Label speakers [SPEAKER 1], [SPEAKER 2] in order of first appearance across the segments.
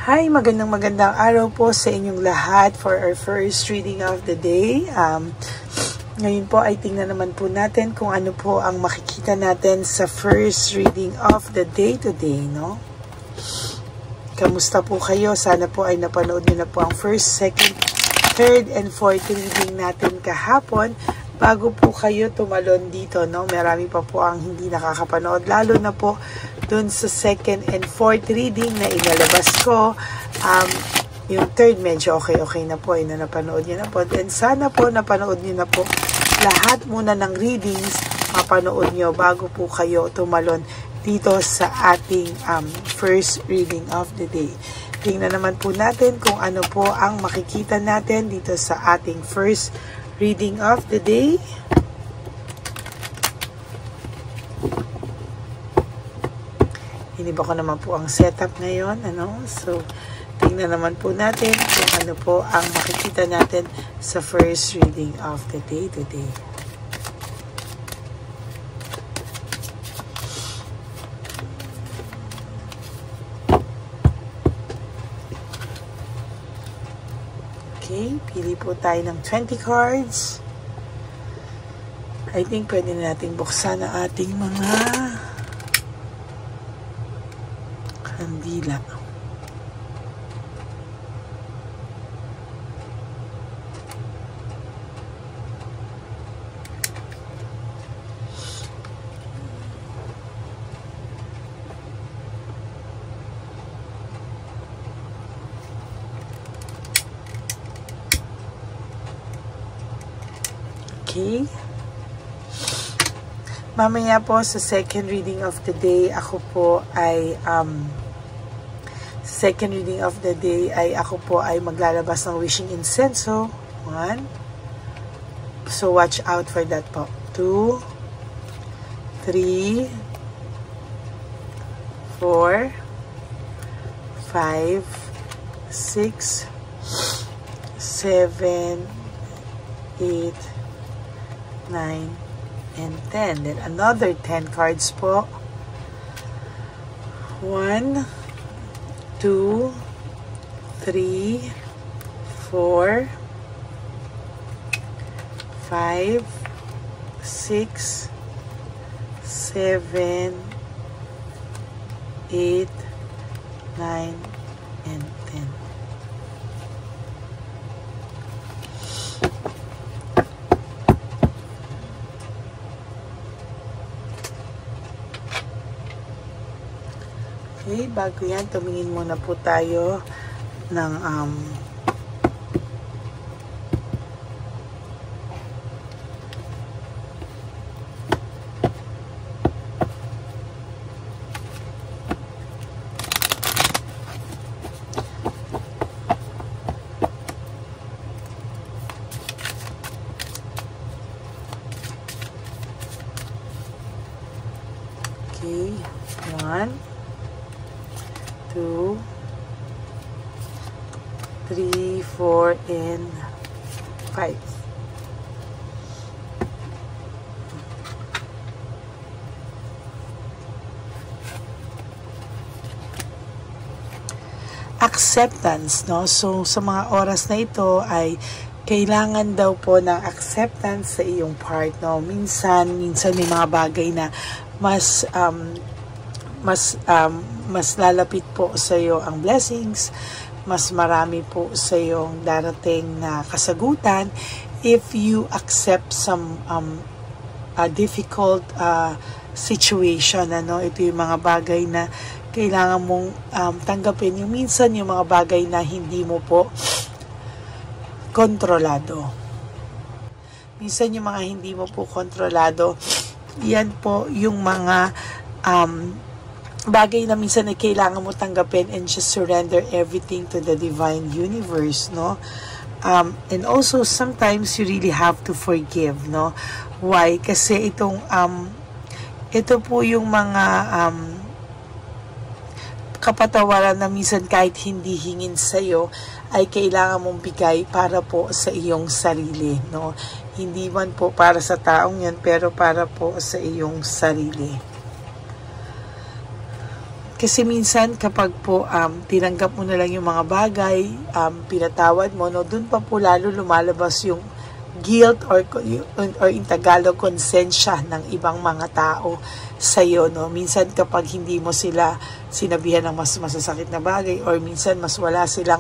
[SPEAKER 1] Hi, magandang araw po sa inyong lahat for our first reading of the day. Ngayon po ay tingnan naman po natin kung ano po ang makikita natin sa first reading of the day today, no? Kamusta po kayo? Sana po ay napanood niyo na po ang first, second, third, and fourth reading natin kahapon. Bago po kayo tumalon dito, no? Marami pa po ang hindi nakakapanood, lalo na po dun sa second and fourth reading na inalabas ko. Yung third, medyo okay na po, na napanood nyo na po. Then sana po napanood nyo na po lahat muna ng readings, mapanood nyo bago po kayo tumalon dito sa ating first reading of the day. Tingnan naman po natin kung ano po ang makikita natin dito sa ating first reading of the day. Iniba ko naman po ang setup ngayon, ano? So, tingnan naman po natin kung ano po ang makikita natin sa first reading of the day today. Okay, pili po tayo ng 20 cards. I think pwede na natin buksan ang ating mga kandila. Okay. Mamaya po sa second reading of the day, ako po ay maglalabas ng wishing incenso. 1. So watch out for that po. 2, 3, 4, 5, 6, 7, 8, 9, and 10. Then another 10 cards po. 1, 2, 3, 4, 5, 6, 7, 8, 9, and 10. Okay, bago yan, tumingin muna po tayo ng okay, 1, 2, 3, 4, and 5. Acceptance, no? So, sa mga oras na ito ay kailangan daw po ng acceptance sa iyong part, no? Minsan may mga bagay na mas lalapit po sa iyo ang blessings, mas marami po sa iyong darating na kasagutan if you accept some difficult situation, ano? Ito yung mga bagay na kailangan mong tanggapin. Yung minsan yung mga bagay na hindi mo po kontrolado. Minsan yung mga hindi mo po kontrolado, yan po yung mga bagay na minsan ay kailangan mo tanggapin and just surrender everything to the divine universe, no? And also sometimes you really have to forgive, no? Why? Kasi ito po yung mga kapatawaran na minsan kahit hindi hingin sa'yo ay kailangan mong bigay para po sa iyong sarili, no? Hindi man po para sa taong yan, pero para po sa iyong sarili. Kasi minsan kapag po tinanggap mo na lang yung mga bagay, pinatawad mo, no, dun pa po lalo lumalabas yung guilt or in Tagalog, konsensya ng ibang mga tao sa iyo, no. Minsan kapag hindi mo sila sinabihan ng mas masasakit na bagay, or minsan mas wala silang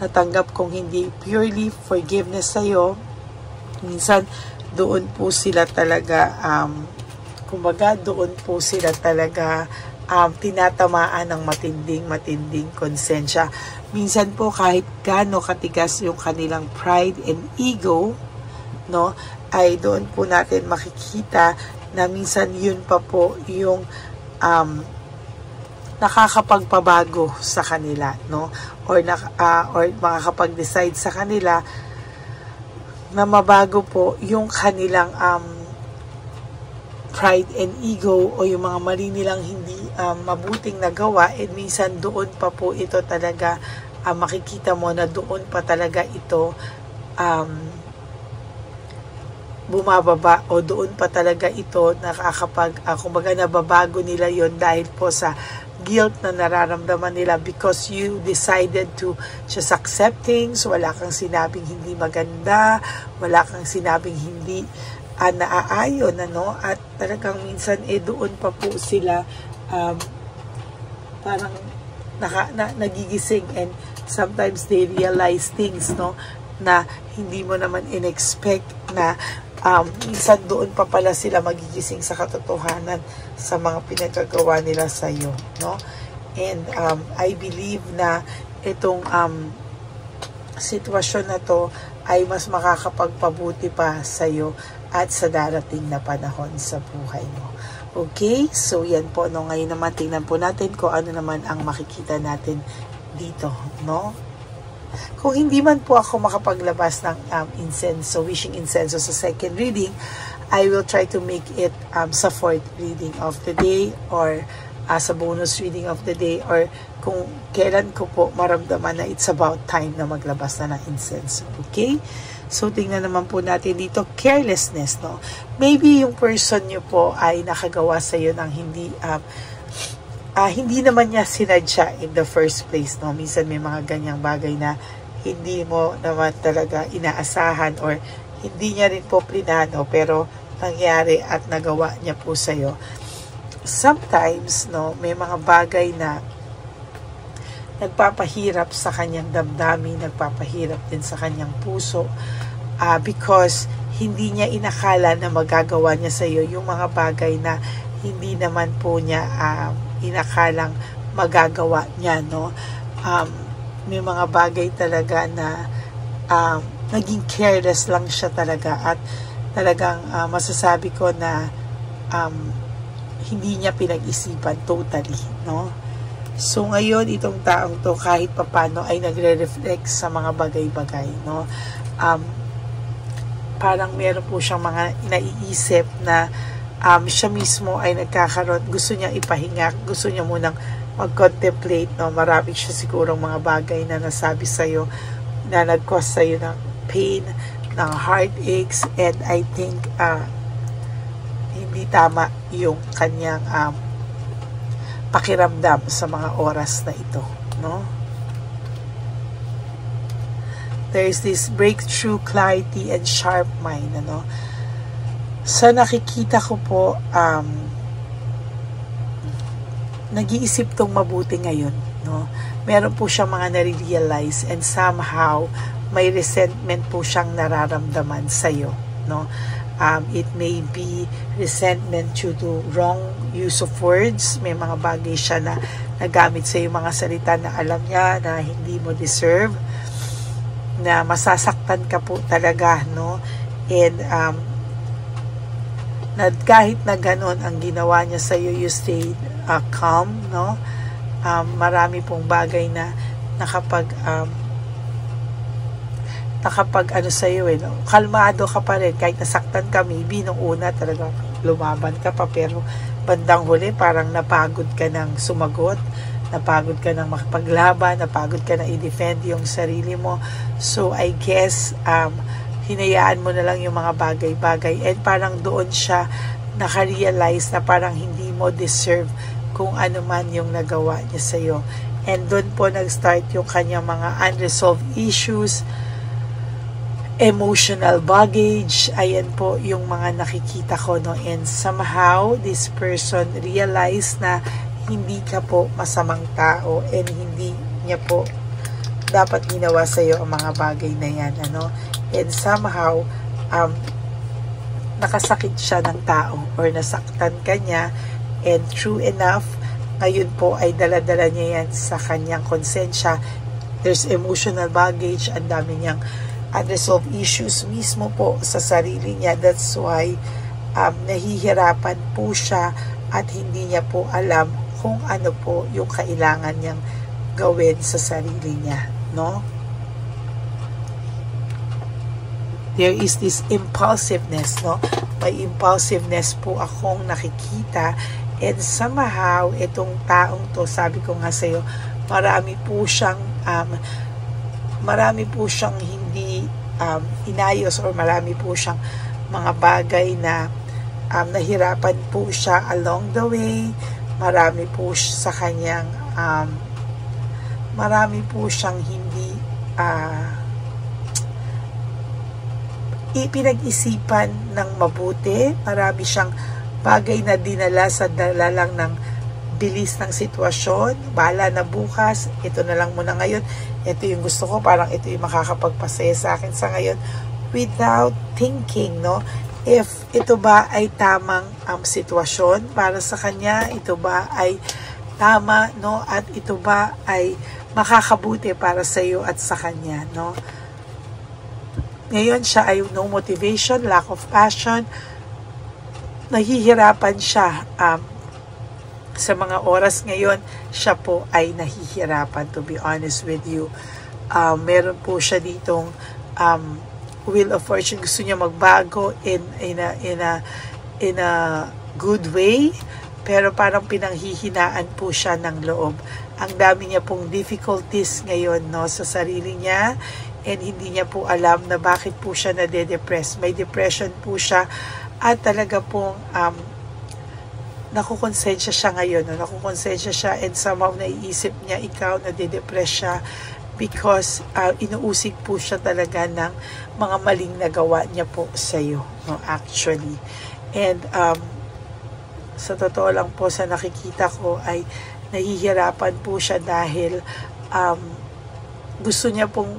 [SPEAKER 1] natanggap kung hindi purely forgiveness sa iyo, minsan doon po sila talaga kumbaga doon po sila talaga tinatamaan ng matinding konsensya. Minsan po kahit gaano katigas yung kanilang pride and ego, no, ay doon po natin makikita na minsan yun pa po yung nakakapagpabago sa kanila, no, or makakapag-decide sa kanila na mabago po yung kanilang pride and ego o yung mga mali nilang hindi mabuting nagawa, and minsan doon pa po ito talaga makikita mo na doon pa talaga ito bumababa, o doon pa talaga ito kumbaga nababago nila yon dahil po sa guilt na nararamdaman nila, because you decided to just accept things. Wala kang sinabing hindi maganda, wala kang sinabing hindi naaayon, ano, at talagang minsan doon pa po sila parang nagigising, and sometimes they realize things, no, na hindi mo naman in-expect, na minsan doon pa pala sila magigising sa katotohanan sa mga pinagagawa nila sa iyo, no. And I believe na itong sitwasyon na to ay mas makakapagpabuti pa sa iyo at sa darating na panahon sa buhay mo. Okay, so yan po, no. Ngayon naman tingnan po natin kung ano naman ang makikita natin dito, no. Kung hindi man po ako makapaglabas ng incense, wishing incense sa second reading, I will try to make it sa fourth reading of the day, or sa bonus reading of the day, or kung kailan ko po maramdaman na it's about time na maglabas na ng incense. Okay? So, tingnan naman po natin dito, carelessness, no? Maybe yung person nyo po ay nakagawa sa iyo ng hindi naman niya sinadya in the first place, no? Minsan may mga ganyang bagay na hindi mo naman talaga inaasahan, or hindi niya rin po plinano, pero nangyari at nagawa niya po sa'yo. Sometimes, no, may mga bagay na nagpapahirap sa kanyang damdamin, nagpapahirap din sa kanyang puso, because hindi niya inakala na magagawa niya sa'yo yung mga bagay na hindi naman po niya inakalang magagawa niya, no. May mga bagay talaga na naging careless lang siya talaga, at talagang masasabi ko na hindi niya pinag-isipan totally, no. So ngayon itong taong to kahit papano ay nagre-reflect sa mga bagay-bagay, no. Parang meron po siyang mga naiisip na siya mismo ay nagkakaroon, gusto niya ipahinga, gusto niya munang mag-contemplate, no. Marami siya sigurong mga bagay na nasabi sa'yo na nag-cause sa'yo ng pain, ng heartaches, and I think hindi tama yung kanyang pakiramdam sa mga oras na ito, no. There's this breakthrough, clarity, and sharp mind, ano. Sa nakikita ko po, nag-iisip tong mabuti ngayon, no. Meron po siyang mga nare-realize, and somehow may resentment po siyang nararamdaman sa'yo, no. It may be resentment due to wrong use of words. May mga bagay siya na nagamit sa'yo, mga salita na alam niya na hindi mo deserve, na masasaktan ka po talaga, no. And na kahit na ganon ang ginawa niya sa iyo, you stayed calm, no. Marami pong bagay na nakapag ano sa iyo, no? Kalmado ka pa rin kahit nasaktan ka. Maybe nung una talaga lumaban ka pa, pero bandang huli parang napagod ka ng sumagot, napagod ka ng makapaglaban, napagod ka na i-defend yung sarili mo. So I guess hinayaan mo na lang yung mga bagay-bagay, and parang doon siya nakarealize na parang hindi mo deserve kung ano man yung nagawa niya sa'yo. And doon po nag-start yung kanyang mga unresolved issues, emotional baggage. Ayan po yung mga nakikita ko, no? And somehow, this person realized na hindi ka po masamang tao and hindi niya po dapat ginawa sa'yo ang mga bagay na yan, ano? And somehow, nakasakit siya ng tao or nasaktan ka niya, and true enough, ngayon po ay dala-dala niya yan sa kanyang konsensya. There's emotional baggage, ang dami niyang unresolved issues mismo po sa sarili niya. That's why nahihirapan po siya at hindi niya po alam kung ano po yung kailangan niyang gawin sa sarili niya, no? There is this impulsiveness, no? May impulsiveness po akong nakikita. And somehow, itong taong to, sabi ko nga sa'yo, marami po siyang hindi inayos, or marami po siyang mga bagay na nahirapan po siya along the way. Marami po sa kanyang marami po siyang hindi ipinag-isipan ng mabuti. Marami siyang bagay na dinala sa dala lang ng bilis ng sitwasyon. Bahala na bukas, ito na lang muna ngayon. Ito yung gusto ko, parang ito yung makakapagpasaya sa akin sa ngayon, without thinking, no? If ito ba ay tamang sitwasyon para sa kanya, ito ba ay tama, no? At ito ba ay makakabuti para sa iyo at sa kanya, no? Ngayon siya ay no motivation, lack of passion. Nahihirapan siya sa mga oras ngayon. Siya po ay nahihirapan, to be honest with you. Meron po siya ditong wheel of fortune. Gusto niya magbago in a good way, pero parang pinanghihinaan po siya ng loob. Ang dami niya pong difficulties ngayon, no, sa sarili niya, and hindi niya po alam na bakit po siya nade-depress. May depression po siya, at talaga pong nakukonsensya siya ngayon, no? Nakukonsensya siya, and somehow naiisip niya ikaw, nade-depress siya because inuusig po siya talaga ng mga maling nagawa niya po sa iyo, no, actually. And sa totoo lang po, sa nakikita ko ay nahihirapan po siya dahil gusto niya pong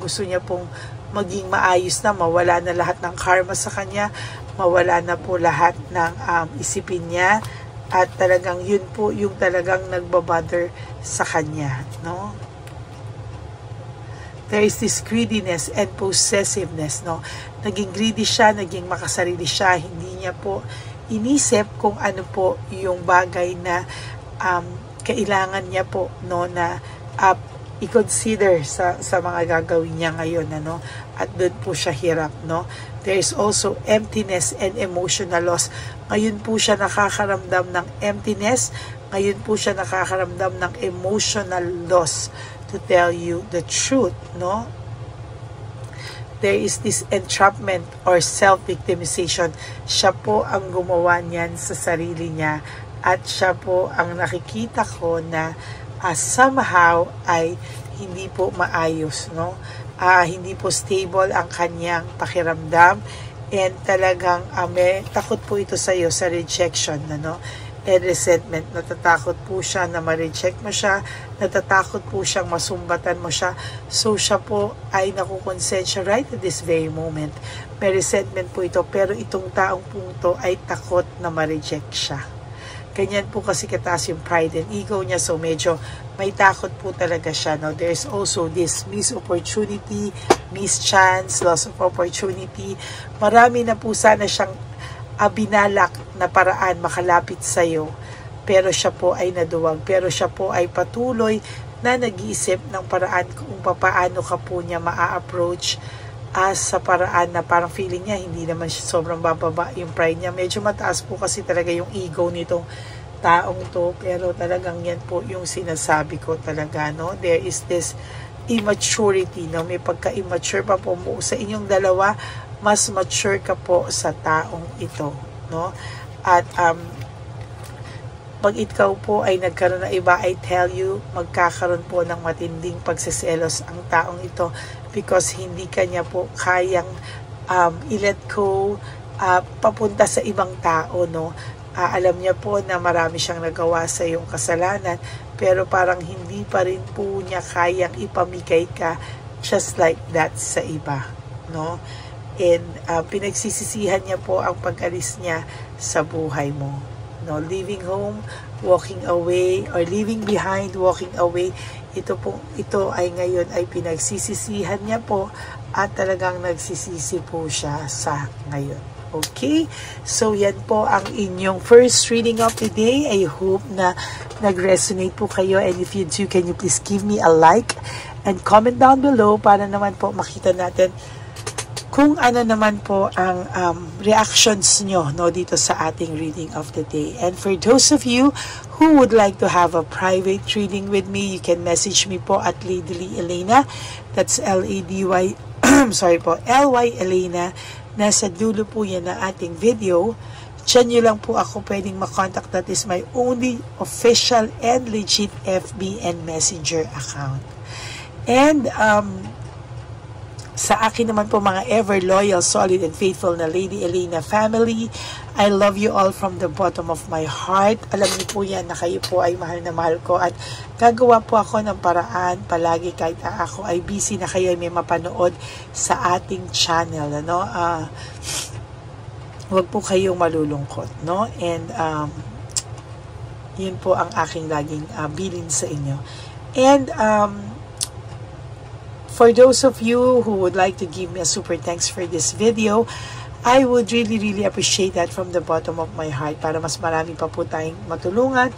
[SPEAKER 1] gusto niya pong maging maayos na, mawala na lahat ng karma sa kanya, mawala na po lahat ng isipin niya, at talagang yun po yung talagang nagbabother sa kanya, no? There is this greediness and possessiveness, no? Naging greedy siya, naging makasarili siya, hindi niya po inisip kung ano po yung bagay na kailangan niya po, no, na i-consider sa mga gagawin niya ngayon, ano, at doon po siya hirap, no. There is also emptiness and emotional loss. Ngayon po siya nakakaramdam ng emptiness, ngayon po siya nakakaramdam ng emotional loss, to tell you the truth, no. There is this entrapment or self-victimization. Siya po ang gumawa niyan sa sarili niya, at siya po ang nakikita ko na somehow ay hindi po maayos, no? Hindi po stable ang kanyang pakiramdam, and talagang may takot po ito sa iyo sa rejection, no? And resentment. Natatakot po siya na ma-reject mo siya, natatakot po siyang masumbatan mo siya. So siya po ay nakukonsensya right at this very moment. May resentment po ito, pero itong taong po ito ay takot na ma-reject siya. Ganyan po kasi kataas yung pride and ego niya, so medyo may takot po talaga siya, no? There's also this missed opportunity, missed chance, loss of opportunity. Marami na po sana siyang binalak na paraan makalapit sa iyo, pero siya po ay naduwag. Pero siya po ay patuloy na nag-iisip ng paraan kung paano ka po niya maa-approach sa paraan na parang feeling niya hindi naman siya sobrang bababa yung pride niya. Medyo mataas po kasi talaga yung ego nitong taong to, pero talagang yan po yung sinasabi ko talaga, no? There is this immaturity, no? May pagka-immature pa po mo sa inyong dalawa. Mas mature ka po sa taong ito, no? At pag ikaw po ay nagkaroon ng iba, I tell you, magkakaroon po ng matinding pagseselos ang taong ito because hindi kanya po kayang i-let go papunta sa ibang tao, no? Alam niya po na marami siyang nagawa sa iyong kasalanan, pero parang hindi pa rin po niya kayang ipamigay ka just like that sa iba, no? And pinagsisisihan niya po ang pag-alis niya sa buhay mo, no? Leaving home, walking away, or leaving behind, walking away, ito ay ngayon ay pinagsisisihan niya po at talagang nagsisisi po siya sa ngayon. Okay, so yan po ang inyong first reading of the day. I hope na nag-resonate po kayo, and if you do, can you please give me a like and comment down below para naman po makita natin kung ano naman po ang reactions nyo, no, dito sa ating reading of the day. And for those of you who would like to have a private reading with me, you can message me po at Lady Elena. That's L-A-D-Y sorry po, L-Y Elena. Nasa dulo po yan na ating video. Diyan nyo lang po ako pwedeng makontak. That is my only official and legit FB and Messenger account. And sa akin naman po mga ever loyal, solid, and faithful na Lady Elena family, I love you all from the bottom of my heart. Alam niyo po yan na kayo po ay mahal na mahal ko, at gagawa po ako ng paraan palagi kahit ako ay busy na kayo ay may mapanood sa ating channel, ano? Huwag po kayong malulungkot, no? And yun po ang aking laging bilin sa inyo. And for those of you who would like to give me a super thanks for this video, I would really appreciate that from the bottom of my heart para mas marami pa po tayong matulungan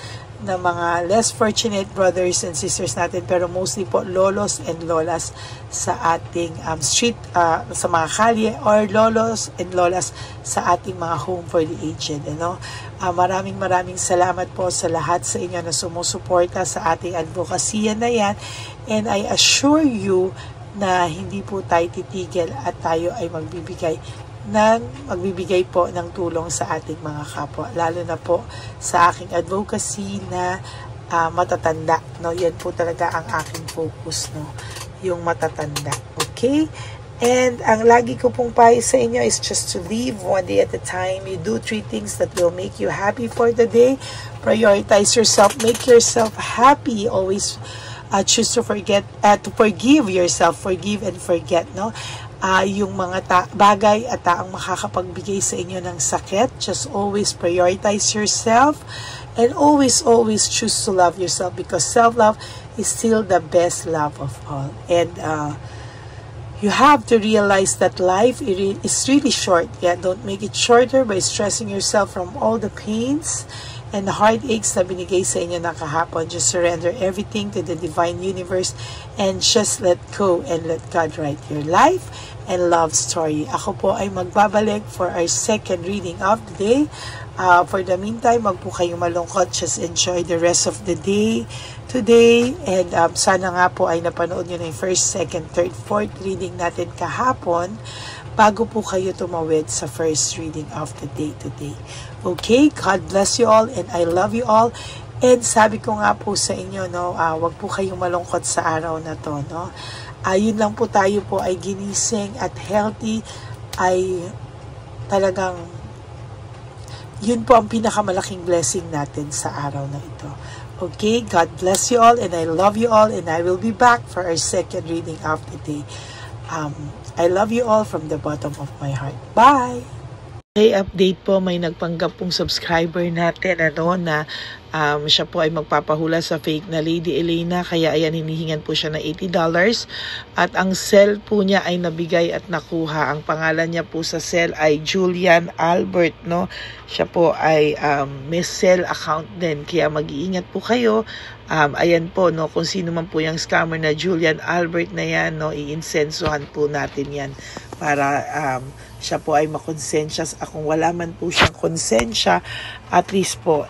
[SPEAKER 1] na mga less fortunate brothers and sisters natin, pero mostly po lolos and lolas sa ating street, sa mga kalye, or lolos and lolas sa ating mga home for the aged, ano? Maraming salamat po sa lahat sa inyo na sumusuporta sa ating advokasya na yan, and I assure you na hindi po tayo titigil at tayo ay magbibigay po ng tulong sa ating mga kapwa, lalo na po sa aking advocacy na matatanda, no? Yan po talaga ang aking focus, no? Yung matatanda. Okay? And ang lagi ko pong payo sa inyo is just to live one day at a time. You do 3 things that will make you happy for the day. Prioritize yourself, make yourself happy. Always choose to forgive yourself, forgive and forget, no? Yung mga bagay at taong makakapagbigay sa inyo ng sakit, just always prioritize yourself, and always choose to love yourself, because self-love is still the best love of all. And you have to realize that life is really short. Yeah, don't make it shorter by stressing yourself from all the pains and the heartaches na binigay sa inyo na kahapon. Just surrender everything to the divine universe and just let go and let God write your life and love story. Ako po ay magbabalik for our second reading of the day. For the meantime, wag po kayong malungkot. Just enjoy the rest of the day today. And sana nga po ay napanood nyo na yung first, second, third, fourth reading natin kahapon bago po kayo tumawid sa first reading of the day today. Okay, God bless you all, and I love you all. And sabi ko nga po sa inyo, no, wag po kayong malungkot sa araw na to, no. Yun lang po, tayo po ay ginising at healthy, ay talagang yun po ang pinakamalaking blessing natin sa araw na ito. Okay, God bless you all, and I love you all, and I will be back for our second reading of the day. I love you all from the bottom of my heart. Bye! Okay, update po, may nagpanggap pong subscriber natin, ano, na siya po ay magpapahula sa fake na Lady Elena, kaya ayan, hinihingan po siya ng $80, at ang cell po niya ay nabigay at nakuha. Ang pangalan niya po sa cell ay Julian Albert, no? Siya po ay may cell account din, kaya mag-iingat po kayo. Ayan po, no, kung sino man po yung scammer na Julian Albert na yan, no, iinsensuhan po natin yan para siya po ay makonsensya. Kung wala man po siyang konsensya, at least po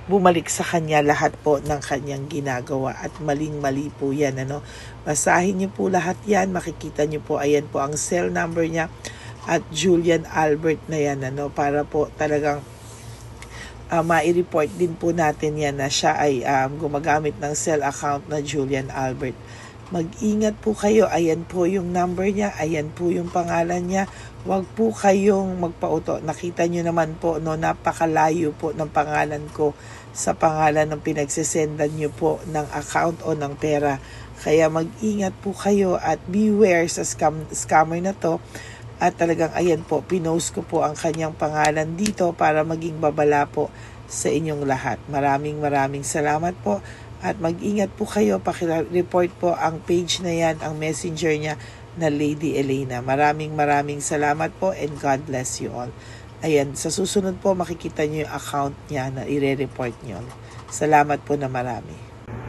[SPEAKER 1] bumalik sa kanya lahat po ng kanyang ginagawa, at maling-mali po yan, ano. Basahin niyo po lahat yan, makikita niyo po, ayan po ang cell number niya at Julian Albert na yan, ano, para po talagang mai-report din po natin yan na siya ay gumagamit ng cell account na Julian Albert. Mag-ingat po kayo. Ayan po yung number niya. Ayan po yung pangalan niya. Huwag po kayong magpauto. Nakita nyo naman po, no, napakalayo po ng pangalan ko sa pangalan ng pinagsisendan nyo po ng account o ng pera. Kaya mag-ingat po kayo at beware sa scammer na to. At talagang ayan po, pinost ko po ang kanyang pangalan dito para maging babala po sa inyong lahat. Maraming salamat po. At mag-ingat po kayo, pakireport po ang page na yan, ang messenger niya na Lady Elena. Maraming salamat po and God bless you all. Ayan, sa susunod po makikita niyo yung account niya na ire-report niyo. Salamat po na marami.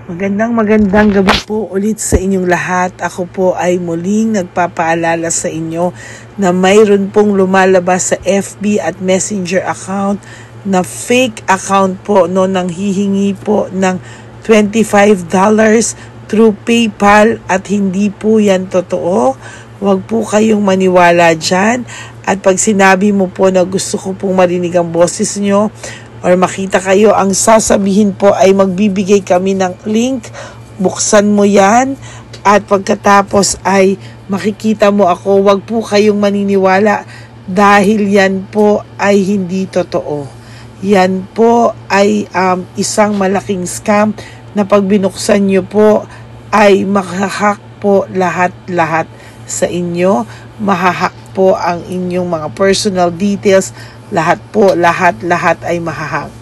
[SPEAKER 1] Magandang gabi po ulit sa inyong lahat. Ako po ay muling nagpapaalala sa inyo na mayroon pong lumalabas sa FB at Messenger account na fake account po, no, nang hihingi po ng $25 through PayPal at hindi po yan totoo. Huwag po kayong maniwala dyan. At pag sinabi mo po na gusto ko pong marinig ang boses nyo or makita kayo, ang sasabihin po ay magbibigay kami ng link. Buksan mo yan at pagkatapos ay makikita mo ako. Huwag po kayong maniniwala dahil yan po ay hindi totoo. Yan po ay isang malaking scam na pag binuksan nyo po ay mahahack po lahat sa inyo. Mahahack po ang inyong mga personal details. Lahat ay mahahack.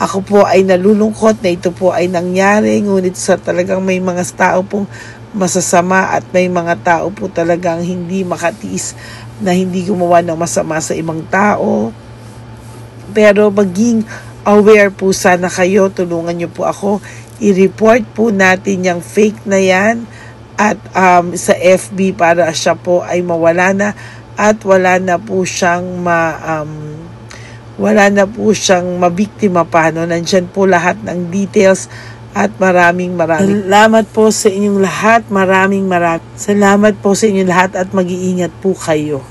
[SPEAKER 1] Ako po ay nalulungkot na ito po ay nangyari. Ngunit sa talagang may mga tao pong masasama at may mga tao po talagang hindi makatiis na hindi gumawa ng masama sa ibang tao. Pero maging aware po sana kayo, tulungan nyo po ako, i-report po natin yung fake na yan at sa FB para siya po ay mawala na at wala na po siyang mabiktima pa, no? Nandyan po lahat ng details at maraming salamat po sa inyong lahat. Maraming salamat po sa inyong lahat at mag-iingat po kayo.